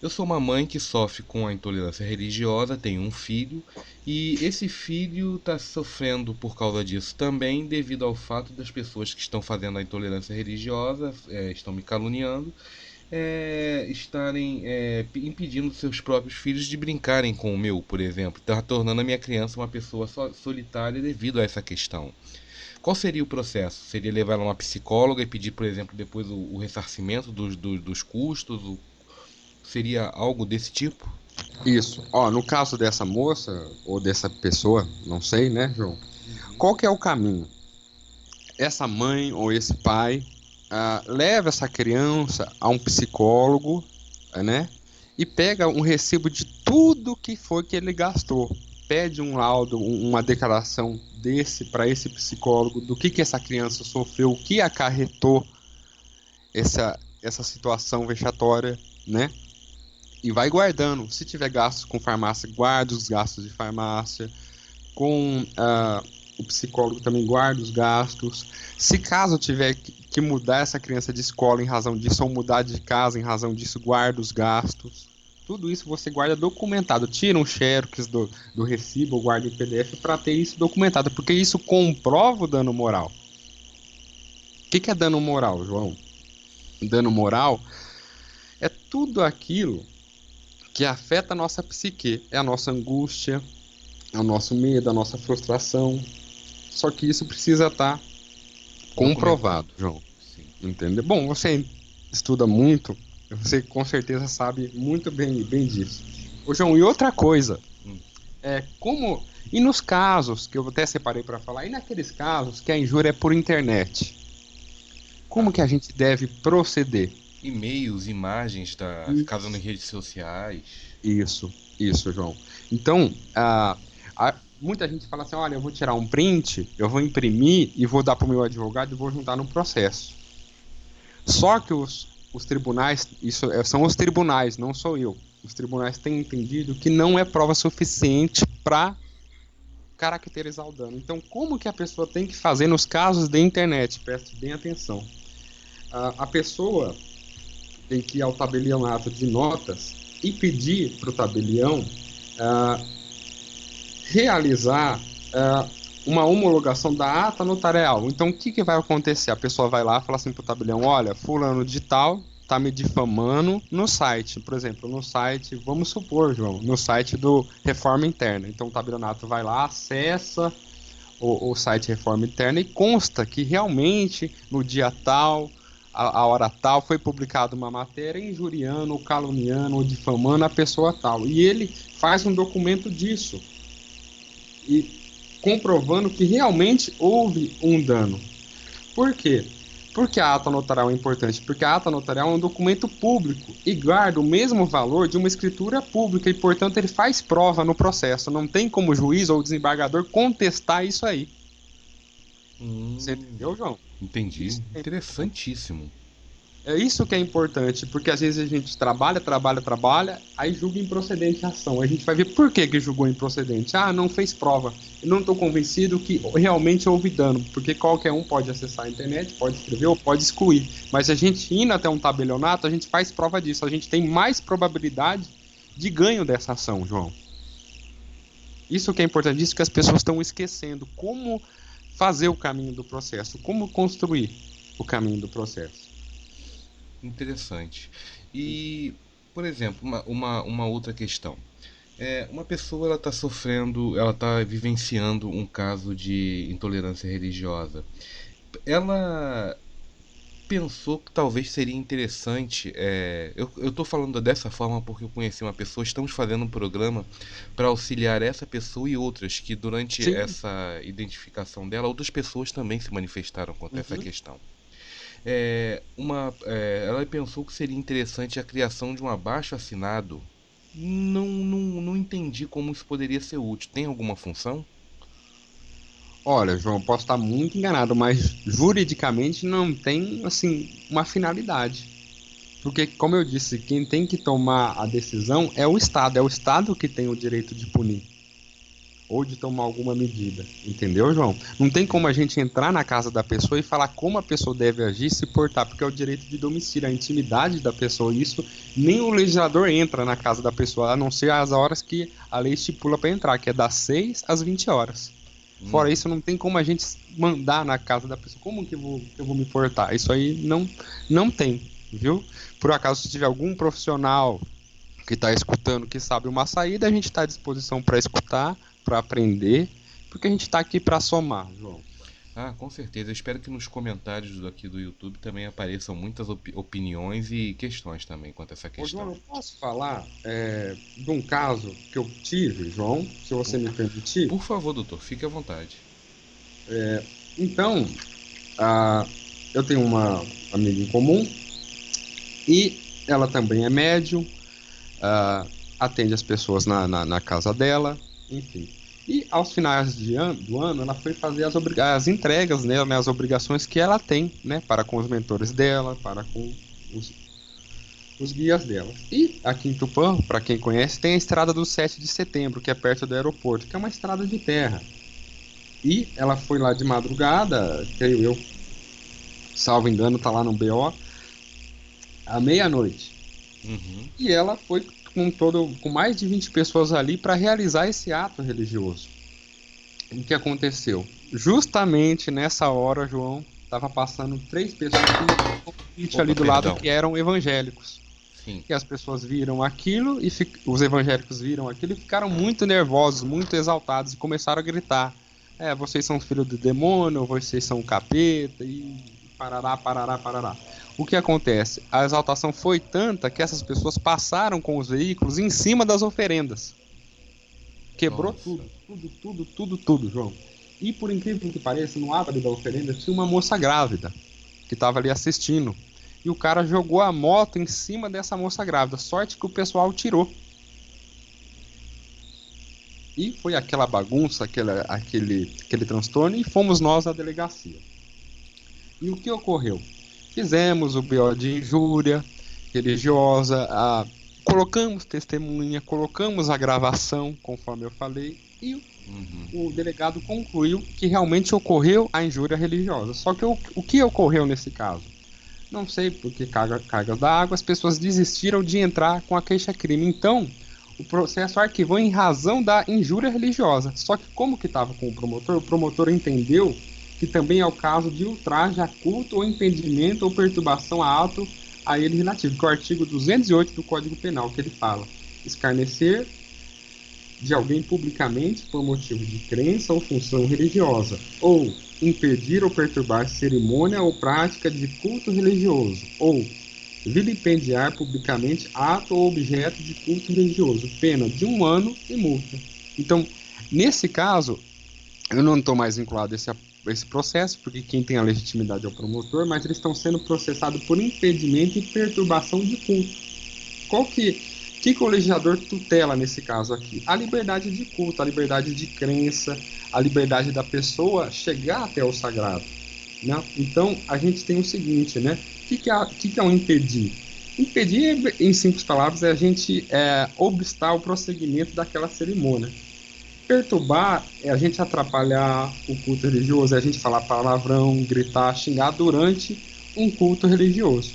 eu sou uma mãe que sofre com a intolerância religiosa, tenho um filho, e esse filho está sofrendo por causa disso também, devido ao fato das pessoas que estão fazendo a intolerância religiosa, estão me caluniando, estarem impedindo seus próprios filhos de brincarem com o meu, por exemplo, está tornando a minha criança uma pessoa solitária devido a essa questão. Qual seria o processo? Seria levar ela a uma psicóloga e pedir, por exemplo, depois o ressarcimento dos custos? Seria algo desse tipo? Isso. Ó, no caso dessa moça ou dessa pessoa, não sei, né, João? Qual que é o caminho? Essa mãe ou esse pai leva essa criança a um psicólogo, né? E pega um recibo de tudo que foi que ele gastou. Pede um laudo, uma declaração desse para esse psicólogo do que essa criança sofreu, o que acarretou essa situação vexatória, né? E vai guardando. Se tiver gastos com farmácia, guarda os gastos de farmácia. Com o psicólogo também guarda os gastos. Se caso tiver que mudar essa criança de escola em razão disso, ou mudar de casa em razão disso, guarda os gastos. Tudo isso você guarda documentado. Tira um xerox do recibo ou guarda em PDF para ter isso documentado, porque isso comprova o dano moral. O que é dano moral, João? Dano moral é tudo aquilo que afeta a nossa psique, é a nossa angústia, é o nosso medo, a nossa frustração. Só que isso precisa estar comprovado, João. Sim. Entendeu? Bom, você estuda muito, você com certeza sabe muito bem disso. Ô, João, e outra coisa, como. E nos casos, que eu até separei para falar, e naqueles casos que a injúria é por internet, como que a gente deve proceder? E-mails, imagens caso nas redes sociais. Isso, João. Então, muita gente fala assim, olha, eu vou tirar um print, eu vou imprimir e vou dar para o meu advogado e vou juntar no processo. Só que os tribunais, são os tribunais, não sou eu. Os tribunais têm entendido que não é prova suficiente para caracterizar o dano. Então, como que a pessoa tem que fazer nos casos de internet? Preste bem atenção. A pessoa tem que ir ao tabelionato de notas e pedir para o tabelião realizar uma homologação da ata notarial. Então, o que vai acontecer? A pessoa vai lá e fala assim para o tabelião, olha, fulano de tal está me difamando no site. Por exemplo, no site, vamos supor, João, no site do Reforma Interna. Então, o tabelionato vai lá, acessa o site Reforma Interna e consta que realmente no dia tal, a hora tal, foi publicada uma matéria injuriando, caluniando ou difamando a pessoa tal. E ele faz um documento disso. E comprovando que realmente houve um dano. Por quê? Porque a ata notarial é importante? Porque a ata notarial é um documento público e guarda o mesmo valor de uma escritura pública e, portanto, ele faz prova no processo. Não tem como o juiz ou o desembargador contestar isso aí. Você entendeu, João? Entendi. Interessantíssimo. É isso que é importante, porque às vezes a gente trabalha, aí julga improcedente a ação. A gente vai ver por que julgou improcedente. Ah, não fez prova. Eu não estou convencido que realmente houve dano, porque qualquer um pode acessar a internet, pode escrever ou pode excluir. Mas a gente indo até um tabelionato, a gente faz prova disso. A gente tem mais probabilidade de ganho dessa ação, João. Isso que é importante, isso que as pessoas estão esquecendo. Como fazer o caminho do processo, como construir o caminho do processo. Interessante. E, por exemplo, uma outra questão. Uma pessoa ela está sofrendo, ela está vivenciando um caso de intolerância religiosa. Ela pensou que talvez seria interessante. Eu estou falando dessa forma porque eu conheci uma pessoa. Estamos fazendo um programa para auxiliar essa pessoa e outras que durante Sim. essa identificação dela, outras pessoas também se manifestaram contra essa questão. Ela pensou que seria interessante a criação de um abaixo-assinado. Não entendi como isso poderia ser útil. Tem alguma função? Olha, João, posso estar muito enganado, mas juridicamente não tem, assim, uma finalidade. Porque, como eu disse, quem tem que tomar a decisão é o Estado que tem o direito de punir ou de tomar alguma medida, entendeu, João? Não tem como a gente entrar na casa da pessoa e falar como a pessoa deve agir, se portar, porque é o direito de domicílio, a intimidade da pessoa. Isso nem o legislador entra na casa da pessoa, a não ser as horas que a lei estipula para entrar, que é das 6 às 20 horas. Fora Uhum. isso, não tem como a gente mandar na casa da pessoa. Como que eu vou me portar? Isso aí não tem, viu? Por acaso, se tiver algum profissional que está escutando, que sabe uma saída, a gente está à disposição para escutar, para aprender, porque a gente está aqui para somar, João. Ah, com certeza. Eu espero que nos comentários aqui do YouTube também apareçam muitas opiniões e questões também quanto a essa Ô, João, questão. eu posso falar de um caso que eu tive, João, se você me permitir? Por favor, doutor, fique à vontade. Então, ah, eu tenho uma amiga em comum e ela também é médium, ah, atende as pessoas na casa dela, enfim. E aos finais do ano, ela foi fazer as entregas dela, né, as obrigações que ela tem, né, para com os mentores dela, para com os, os guias dela. E aqui em Tupã, para quem conhece, tem a estrada do 7 de setembro, que é perto do aeroporto, que é uma estrada de terra. E ela foi lá de madrugada, creio eu, salvo engano, tá lá no BO, à meia-noite. Uhum. E ela foi com mais de 20 pessoas ali para realizar esse ato religioso. O que aconteceu? Justamente nessa hora, João, estava passando três pessoas com um convite Opa, ali do lado perdão. que eram evangélicos. Sim. E as pessoas viram aquilo e os evangélicos viram aquilo e ficaram muito nervosos, muito exaltados e começaram a gritar: é, vocês são filhos do demônio, vocês são capeta e parará, parará, parará. O que acontece? A exaltação foi tanta que essas pessoas passaram com os veículos em cima das oferendas. Quebrou Nossa. tudo, tudo, tudo, tudo, tudo, João. E por incrível que pareça, no ábade da oferenda tinha uma moça grávida que estava ali assistindo. E o cara jogou a moto em cima dessa moça grávida. Sorte que o pessoal tirou. E foi aquela bagunça, aquele transtorno, e fomos nós à delegacia. E o que ocorreu? Fizemos o BO de injúria religiosa, colocamos testemunha, colocamos a gravação, conforme eu falei, e Uhum. o delegado concluiu que realmente ocorreu a injúria religiosa. Só que o que ocorreu nesse caso? Não sei, porque cargas da água, as pessoas desistiram de entrar com a queixa-crime. Então, o processo arquivou em razão da injúria religiosa. Só que como que estava com o promotor entendeu que também é o caso de ultraje a culto ou impedimento ou perturbação a ato a ele relativo, que é o artigo 208 do Código Penal, que ele fala: escarnecer de alguém publicamente por motivo de crença ou função religiosa, ou impedir ou perturbar cerimônia ou prática de culto religioso, ou vilipendiar publicamente ato ou objeto de culto religioso, pena de 1 ano e multa. Então, nesse caso, eu não estou mais vinculado a esse processo, porque quem tem a legitimidade é o promotor, mas eles estão sendo processados por impedimento e perturbação de culto. Qual que o legislador tutela nesse caso aqui? A liberdade de culto, a liberdade de crença, a liberdade da pessoa chegar até o sagrado, né? Então, a gente tem o seguinte, né? O que é um impedir? Impedir, em simples palavras, é a gente obstar o prosseguimento daquela cerimônia. Perturbar é a gente atrapalhar o culto religioso, é a gente falar palavrão, gritar, xingar durante um culto religioso.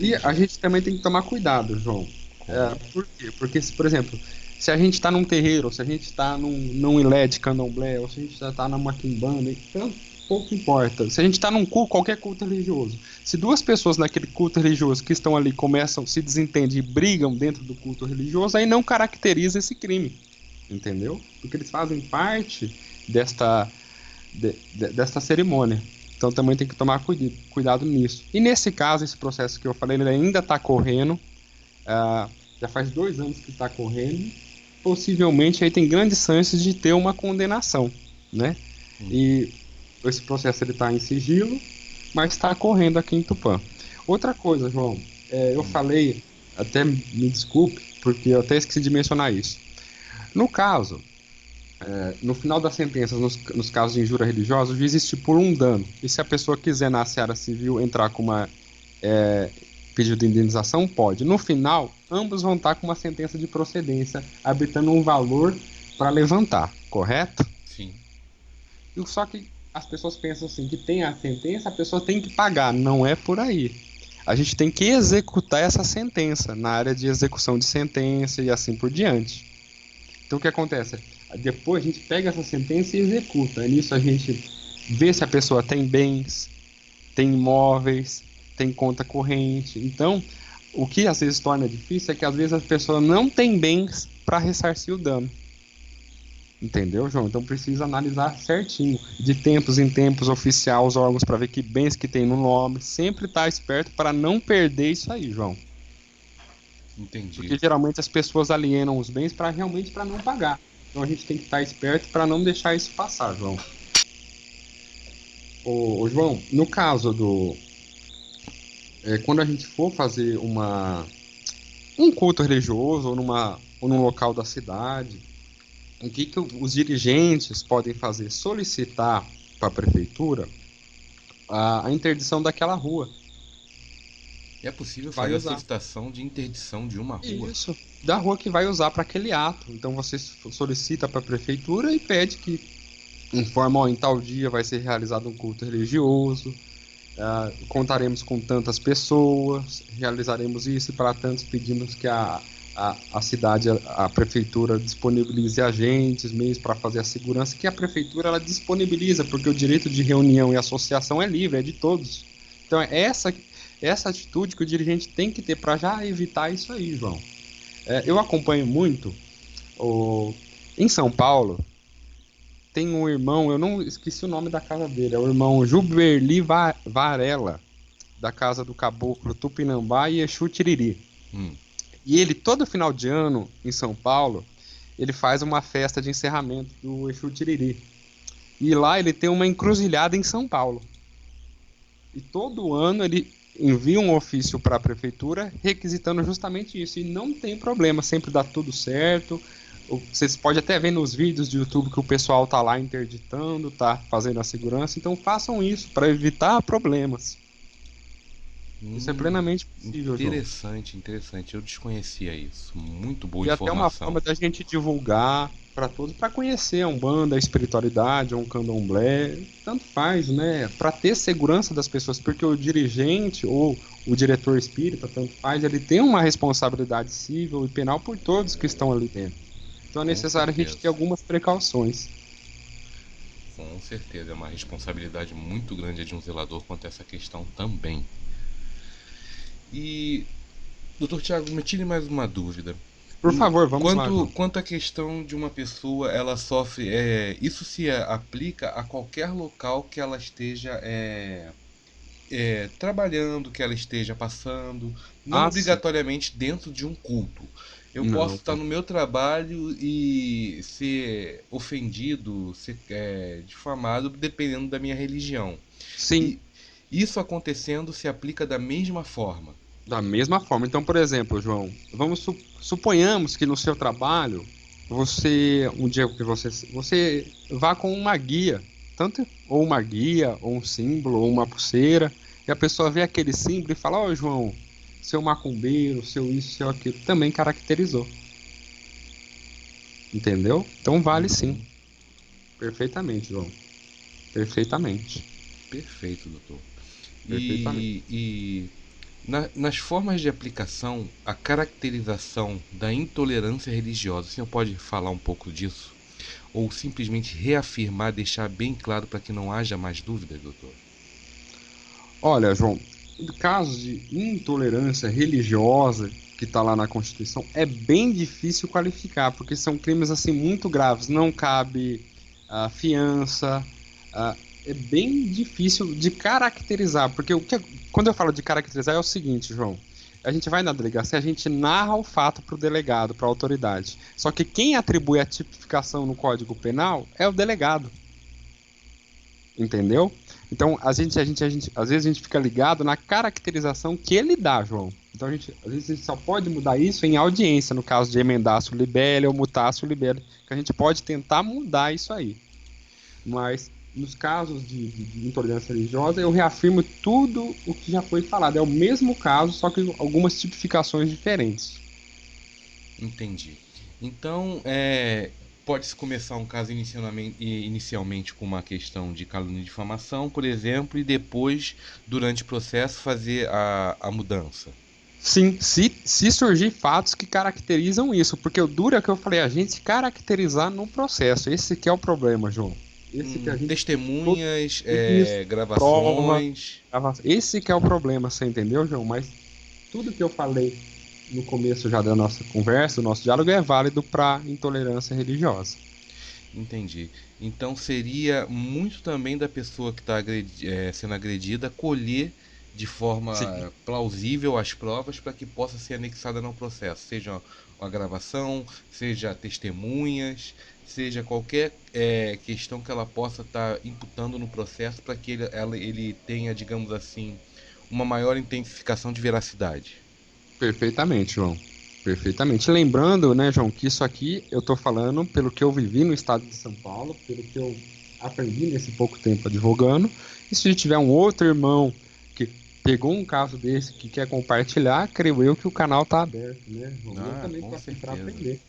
E a Entendi. gente também tem que tomar cuidado, João. Como? Por quê? Porque, por exemplo, se a gente está num terreiro, ou se a gente está num ilé de candomblé, ou se a gente está numa quimbanda, então pouco importa. Se a gente está num culto, qualquer culto religioso, se duas pessoas naquele culto religioso que estão ali começam, se desentendem e brigam dentro do culto religioso, aí não caracteriza esse crime, entendeu? Porque eles fazem parte desta, desta cerimônia. Então também tem que tomar cuidado nisso. E nesse caso, esse processo que eu falei, ele ainda está correndo. Já faz 2 anos que está correndo. Possivelmente aí tem grandes chances de ter uma condenação, né? E esse processo ele está em sigilo, mas está correndo aqui em Tupã. Outra coisa, João, eu falei, até me desculpe, porque eu até esqueci de mencionar isso. No caso, No final das sentenças, nos casos de injúria religiosa, o juiz estipula um dano. E se a pessoa quiser, na seara civil, entrar com uma pedido de indenização, pode. No final, ambos vão estar com uma sentença de procedência, habilitando um valor para levantar, correto? Sim. Só que as pessoas pensam assim, que tem a sentença, a pessoa tem que pagar. Não é por aí. A gente tem que executar essa sentença na área de execução de sentença e assim por diante. Então o que acontece? Depois a gente pega essa sentença e executa. Nisso a gente vê se a pessoa tem bens, tem imóveis, tem conta corrente. Então, o que às vezes torna difícil é que às vezes a pessoa não tem bens para ressarcir o dano. Entendeu, João? Então precisa analisar certinho, de tempos em tempos, oficiar os órgãos para ver que bens que tem no nome. Sempre estar esperto para não perder isso aí, João. Entendi. Porque geralmente as pessoas alienam os bens realmente para não pagar. Então a gente tem que estar esperto para não deixar isso passar, João. Ô, João, no caso quando a gente for fazer um culto religioso ou num local da cidade, o que os dirigentes podem fazer? Solicitar para a prefeitura a interdição daquela rua. É possível Vai fazer a usar. solicitação de interdição de uma rua? Isso, da rua que vai usar para aquele ato. Então você solicita para a prefeitura e pede que informa, ó, em tal dia vai ser realizado um culto religioso, contaremos com tantas pessoas, realizaremos isso e para tantos pedimos que a cidade, a prefeitura disponibilize agentes, meios para fazer a segurança, que a prefeitura ela disponibiliza, porque o direito de reunião e associação é livre, é de todos. Então é essa atitude que o dirigente tem que ter para já evitar isso aí, João. Eu acompanho muito em São Paulo. Tem um irmão, eu não esqueci o nome da casa dele, é o irmão Juberli Varela, da casa do caboclo Tupinambá e Exu Tiriri. E ele, todo final de ano, em São Paulo, ele faz uma festa de encerramento do Exu Tiriri. E lá ele tem uma encruzilhada em São Paulo. E todo ano ele envia um ofício para a prefeitura requisitando justamente isso. E não tem problema, sempre dá tudo certo. Vocês podem até ver nos vídeos do YouTube que o pessoal tá lá interditando, tá fazendo a segurança. Então façam isso para evitar problemas. Isso é plenamente possível, Interessante, João. Interessante. Eu desconhecia isso. Muito boa informação. E até uma forma da gente divulgar para todos, para conhecer a Umbanda, a espiritualidade, um candomblé, tanto faz, né? Para ter segurança das pessoas, porque o dirigente ou o diretor espírita, tanto faz, ele tem uma responsabilidade civil e penal por todos que estão ali dentro. Então é necessário a gente ter algumas precauções. Com certeza, é uma responsabilidade muito grande de um zelador quanto a essa questão também. E, Dr. Tiago, me tire mais uma dúvida. Por favor, vamos lá. Quanto à questão de uma pessoa, ela sofre... isso se aplica a qualquer local que ela esteja trabalhando, que ela esteja passando, não obrigatoriamente dentro de um culto. Eu posso estar no meu trabalho e ser ofendido, ser difamado, dependendo da minha religião. Sim. E isso acontecendo se aplica da mesma forma. Da mesma forma. Então, por exemplo, João, suponhamos que no seu trabalho, um dia que você vá com uma guia, ou uma guia, ou um símbolo, ou uma pulseira, e a pessoa vê aquele símbolo e fala, ó, João, seu macumbeiro, seu isso, seu aquilo, também caracterizou. Entendeu? Então vale sim. Perfeitamente, João. Perfeitamente. Perfeito, doutor. Perfeitamente. Nas formas de aplicação, a caracterização da intolerância religiosa, o senhor pode falar um pouco disso? Ou simplesmente reafirmar, deixar bem claro para que não haja mais dúvidas, doutor? Olha, João, no caso de intolerância religiosa que está lá na Constituição, é bem difícil qualificar, porque são crimes assim muito graves. Não cabe fiança, é bem difícil de caracterizar, porque quando eu falo de caracterizar é o seguinte, João, a gente vai na delegacia, a gente narra o fato para o delegado, para a autoridade. Só que quem atribui a tipificação no Código Penal é o delegado. Entendeu? Então, às vezes a gente fica ligado na caracterização que ele dá, João. Então, às vezes a gente só pode mudar isso em audiência, no caso de emendaço libelle ou mutácio libelle, que a gente pode tentar mudar isso aí. Mas, nos casos de intolerância religiosa, eu reafirmo tudo o que já foi falado. É o mesmo caso, só que algumas tipificações diferentes. Entendi. Então, pode-se começar um caso inicialmente com uma questão de calúnia e difamação, por exemplo, e depois, durante o processo, fazer a mudança. Sim, se surgir fatos que caracterizam isso, porque o duro é que eu falei, a gente se caracterizar no processo. Esse que é o problema, João. Esse que a gente Testemunhas, isso, prova, gravações. esse que é o problema, você entendeu, João? Mas tudo que eu falei no começo já da nossa conversa, do nosso diálogo, é válido para intolerância religiosa. Entendi. Então seria muito também da pessoa que está sendo agredida colher de Sim. forma plausível as provas para que possa ser anexada no processo, seja uma gravação, seja testemunhas, seja qualquer questão que ela possa estar imputando no processo para que ele tenha, digamos assim, uma maior intensificação de veracidade. Perfeitamente, João. Perfeitamente. Lembrando, né, João, que isso aqui eu estou falando pelo que eu vivi no estado de São Paulo, pelo que eu aprendi nesse pouco tempo advogando. E se tiver um outro irmão que pegou um caso desse que quer compartilhar, creio eu que o canal está aberto, né, João? E eu Ah, também com estou aqui para certeza. aprender.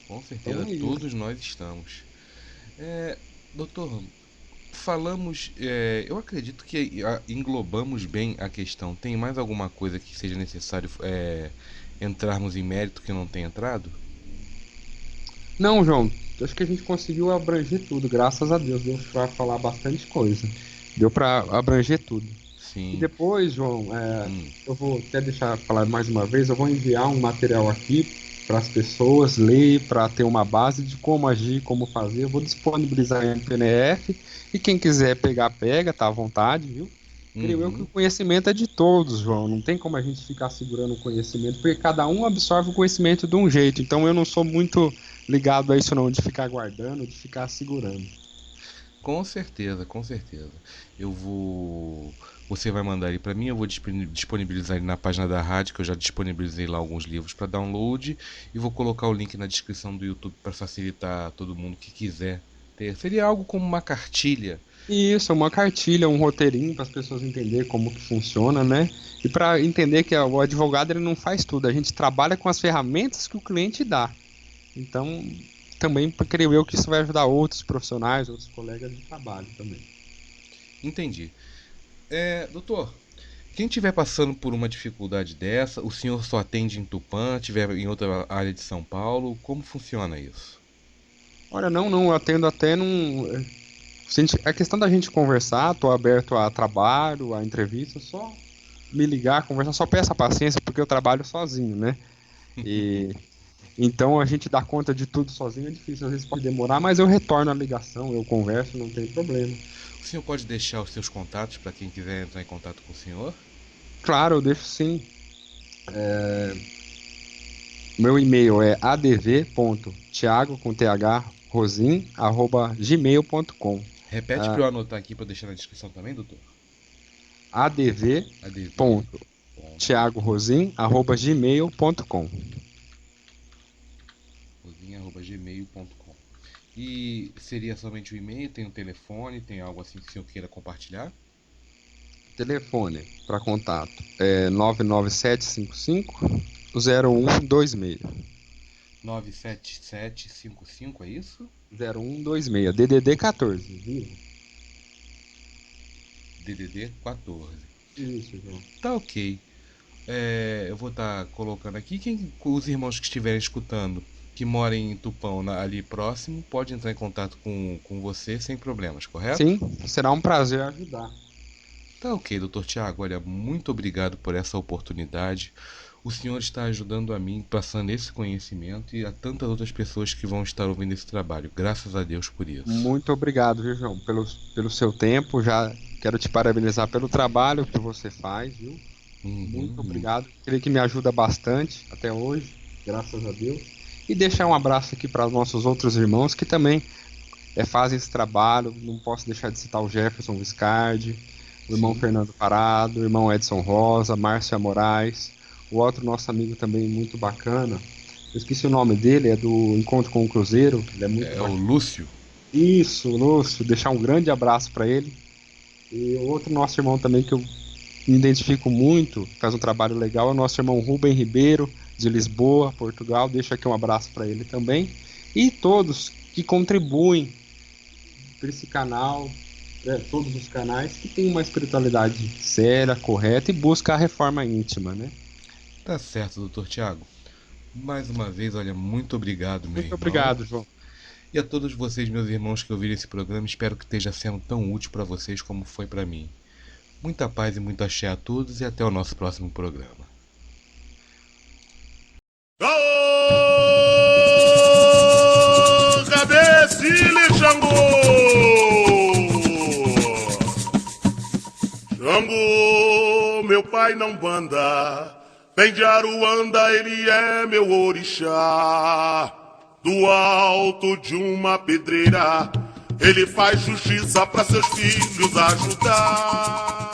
Com Então certeza, é isso. todos nós estamos. Doutor, falamos, eu acredito que englobamos bem a questão. Tem mais alguma coisa que seja necessário entrarmos em mérito que não tenha entrado? Não, João, acho que a gente conseguiu abranger tudo, graças a Deus. Deu para falar bastante coisa. Deu para abranger tudo. E Sim. depois, João, Hum. eu vou até deixar falar mais uma vez, eu vou enviar um material aqui para as pessoas ler, para ter uma base de como agir, como fazer. Eu vou disponibilizar em PDF e quem quiser pegar, pega, tá à vontade, viu? Creio eu que o Uhum. conhecimento é de todos, João. Não tem como a gente ficar segurando o conhecimento, porque cada um absorve o conhecimento de um jeito. Então eu não sou muito ligado a isso não, de ficar guardando, de ficar segurando. Com certeza, com certeza. Eu vou. Você vai mandar ele para mim, eu vou disponibilizar ele na página da rádio, que eu já disponibilizei lá alguns livros para download, e vou colocar o link na descrição do YouTube para facilitar todo mundo que quiser ter. Seria algo como uma cartilha. E isso, uma cartilha, um roteirinho para as pessoas entenderem como que funciona, né? E para entender que o advogado ele não faz tudo, a gente trabalha com as ferramentas que o cliente dá. Então, também creio eu que isso vai ajudar outros profissionais, outros colegas de trabalho também. Entendi. Doutor, quem estiver passando por uma dificuldade dessa, o senhor só atende em Tupã, estiver em outra área de São Paulo, como funciona isso? Olha, não, eu atendo até num. A questão da gente conversar, tô aberto a trabalho, a entrevista, só me ligar, conversar, só peça paciência, porque eu trabalho sozinho, né? E então a gente dar conta de tudo sozinho é difícil, às vezes pode demorar, mas eu retorno a ligação, eu converso, não tem problema. O senhor pode deixar os seus contatos para quem quiser entrar em contato com o senhor? Claro, eu deixo sim. Meu e-mail é adv.thiago com th rosin@gmail.com. Repete para eu anotar aqui para deixar na descrição também, doutor. ADV. Ponto. adv.thiagorosin@gmail.com. Gmail.com. E seria somente o e-mail? Tem um telefone? Tem algo assim que o senhor queira compartilhar? Telefone para contato é 99755 0126. 97755, é isso? 0126, DDD 14, viu? DDD 14. Isso, João. Tá ok. Eu vou estar colocando aqui. Os irmãos que estiverem escutando, que morem em Tupão, ali próximo, pode entrar em contato com você sem problemas, correto? Sim, será um prazer ajudar. Tá ok, doutor Tiago. Olha, muito obrigado por essa oportunidade. O senhor está ajudando a mim, passando esse conhecimento e a tantas outras pessoas que vão estar ouvindo esse trabalho. Graças a Deus por isso. Muito obrigado, viu, João, pelo seu tempo. Já quero te parabenizar pelo trabalho que você faz, viu? Muito Uhum. obrigado. Creio que me ajuda bastante até hoje, graças a Deus. E deixar um abraço aqui para os nossos outros irmãos que também fazem esse trabalho. Não posso deixar de citar o Jefferson Viscardi, o irmão Sim. Fernando Parado, o irmão Edson Rosa, Márcia Moraes, o outro nosso amigo também muito bacana. Eu esqueci o nome dele, é do Encontro com o Cruzeiro, ele é muito É o bacana. Lúcio. Isso, Lúcio, deixar um grande abraço para ele. E o outro nosso irmão também que eu me identifico muito, faz um trabalho legal, é o nosso irmão Rubem Ribeiro, de Lisboa, Portugal. Deixo aqui um abraço para ele também. E todos que contribuem para esse canal, todos os canais que tem uma espiritualidade séria, correta e busca a reforma íntima, né? Tá certo, doutor Tiago. Mais uma vez, olha, muito obrigado, meu Muito irmão. obrigado, João. E a todos vocês, meus irmãos, que ouviram esse programa, espero que esteja sendo tão útil para vocês como foi para mim. Muita paz e muito axé a todos e até o nosso próximo programa. Ô, Cabecilha e Xangô! Xangô, meu pai não banda, vem de Aruanda, ele é meu orixá. Do alto de uma pedreira, ele faz justiça para seus filhos ajudar.